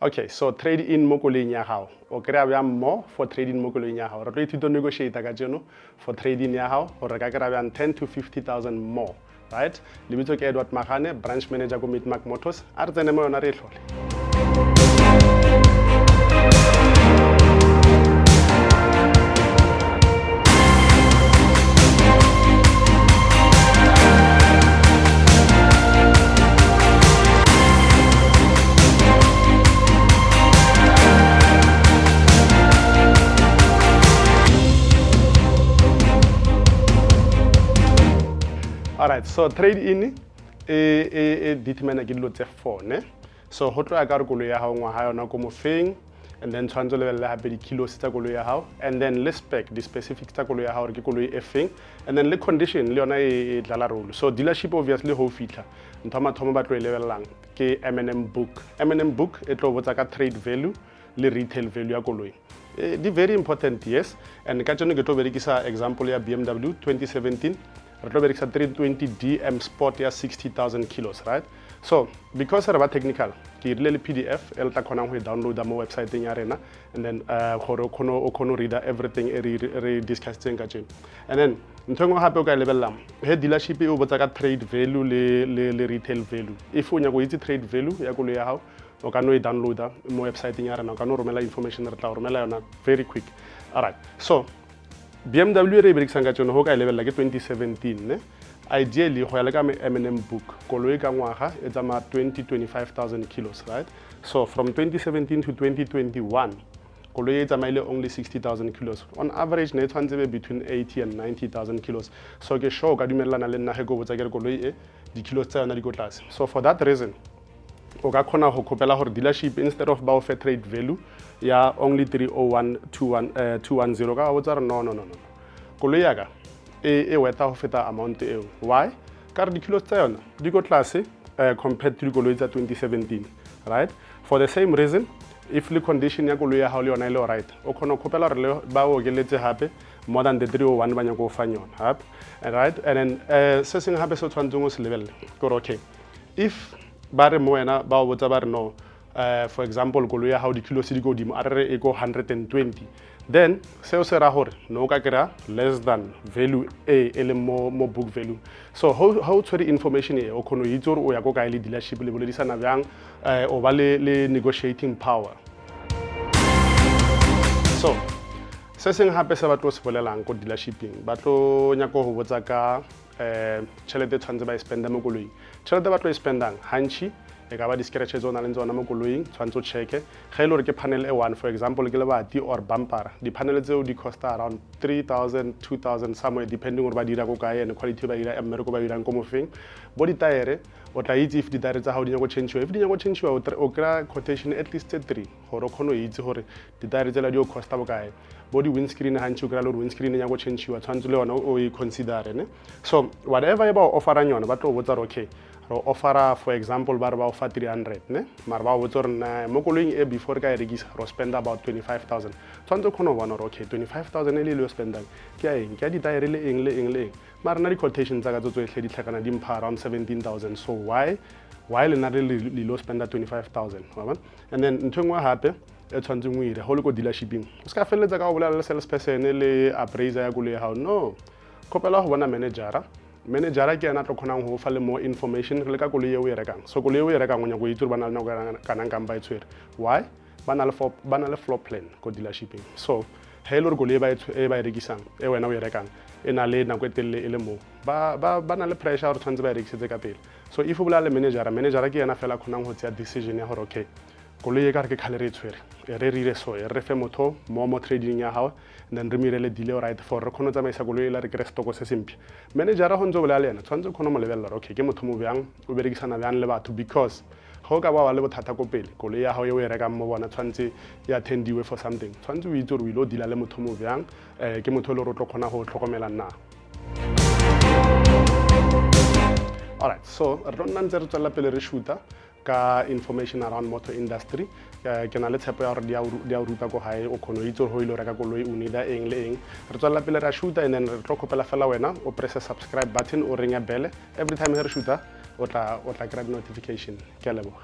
Okay, so trade in mo koloing ya hao. O kry-a bjang more for trading mo koloing ya hao. Re tlo ithuta negotiate ka jeno for trading ya hao gore ka kry-a bjang 10 to 50,000 more, right? Lebitso ke Edward Magane, branch manager ko Mit-Mak Motors. A re tsene mo yona re e tlhole. Alright, so trade in determine ke dilo tse 4 ne. So ho tloya ka re koloi ya hao ngwaga yona ko mofeng, and then tshwanetse le lebelle hape di kilos tsa koloi ya hao, and then le spec di specifics tsa koloi ya hao re ke koloi e feng, and then le condition le yona e dlala role. So dealership obviously ho fitla ntho mathomo ba tlo e lebellang ke M&M book. M&M book e tlo botsa ka trade value le retail value ya koloi. Di very important, yes, and ka tsone ke tlo berekisa example ya BMW 2017. Re tlo berekisa 320D M Sport ya 60,000 kilos, right? So because re ba technical ke irile le PDF e le tla khonang go download mo website ya rena, and then gore o khono read everything re discussing ka tsena. And then ntho engwe gape o ka lebellang he dealership e o botsa ka trade value le retail value. If o nya go itse trade value ya koloi ya hao o ka no e downloada mo website ya rena, o ka no romela information re tla romela yona very quick. Alright, so BMW re berekisang ka tsone ho ka lebella ke 2017 ne. Ideally go ya le ka M&M book koloi ka ngwaga e tsama 25,000 kilos, right? So from 2017 to 2021 koloi e tsamaile only 60,000 kilos. On average ne tshwantse be between 80 and 90,000 kilos. So ke sure ka dumellana le nna he go botsa ke koloi e di kilos tsa yona di go tlase. So for that reason o ka khona go khopela gore dealership instead of ba offer trade value ya only 301,210 ka botsa re no koloi ya ka e weta go feta amount eo. Why? Ka re di kilos tsa yona di go tlase compared to koloi tsa 2017, right? For the same reason, if the condition ya koloi ya hao le yona ile right, o khona khopela re ba o geletse hape more than the 301 ba nya go fa nyona hape, right? And then se seng hape se tshwantseng go se lebelle gore okay, if ba re mo wena ba o botsa ba re no, for example koloi ya hao di kilos di go dimo a re e go 120, then seo se ra gore no ka kry-a less than value e le mo book value. So how tshwere information e o kgona itse gore o ya go kae le dealership le boledisana bjang o ba le negotiating power. So se seng hape se ba tlo se bolelang ko dealershipping ba tlo nya go botsa ka tšhelete tshwanetse ba e spenda mo koloing. Tšhelete ba tlo e spendang hantši e ka ba di-scratches o na leng tsona mo koloing tshwanetse o checke. Ge e le gore ke panel e 1 for example ke lebati or bumper, di-panel tseo di costa around 3,000 2,000 somewhere depending gore ba dira ko kae and quality ba dira mmereko ba dirang ko mofeng. Bo dithaere o tla itse if dithaere tsa gago di nyako change-iwa, if di nyako change-iwa o kry-a quotation at least 3 gore o kgone o itse gore dithaere tsela di o costa bokae. Bo di-windscreen hantši o kry-a le gore windscreen e nyako change-iwa tshwanetse le yona o e considere ne. So whatever e ba o offerang yona ba tlo o botsa gore okay ro offera for example ba re ba o fa 300 ne, mara ba o botsa gore mo koloing e before ka e rekisa ro spend about 25,000. Tshwanetse o kgone o bona gore okay 25,000 e le o spendang ke a eng, ke a dithaere le eng le eng le eng, mara nna di-quotation tsa ka tso tsotlhe di tlhakana di mpha around 17,000. So why lena le lo spenda 25,000, and then ntho engwe gape e tshwantseng o ire go le ko dealershipping o se ka feleletsa ka go bolela le salesperson le appraiser ya koloi ya gago. No, khopela go bona managera ke yena tlo khonang go fa le more information le ka koloi e o e rekang. So koloi e o e rekang o nya go itse ba na le nako kanang kang ba e tshwere. Why? Ba na le floor plan ko dealershipping. So he le gore koloi e ba e rekisang e wena o e rekang e na le nako e telele e le mo ba na le pressure gore tshwanetse ba e rekisetse ka pele. So if o bolela le manager ke yena fela khonang go tseya decision ya gore okay koloi e ka re ke khale re tshwere re rire so re fe motho mo trading ya hao, and then re mirele deal right for re khone tsamaisa koloi la re ke stock se sempi. Manager go ntse bolela le yena tshwanetse khone mo lebella okay ke motho mo bjang o berekisana bjang le batho, because go ka ba le bothata ko pele koloi ya hao e o e rekang mo bona tshwanetse ya attendiwe for something, tshwanetse o itse gore o ile o deala le motho mo bjang ke motho le re tlo khona go tlhokomela nna. Alright, so re tlo nna ntse re tswela pele re shoota ka information around motor industry. Ke na le tshepo ya gore di a ruta ko gae o kgone o itse gore go ile o reka koloi o needa eng le eng. Re tswela pele ra shoota, and then re tlo khopela fela wena o press subscribe button o ringe bell every time re shoota o tla kry-a notification. Ke a leboga.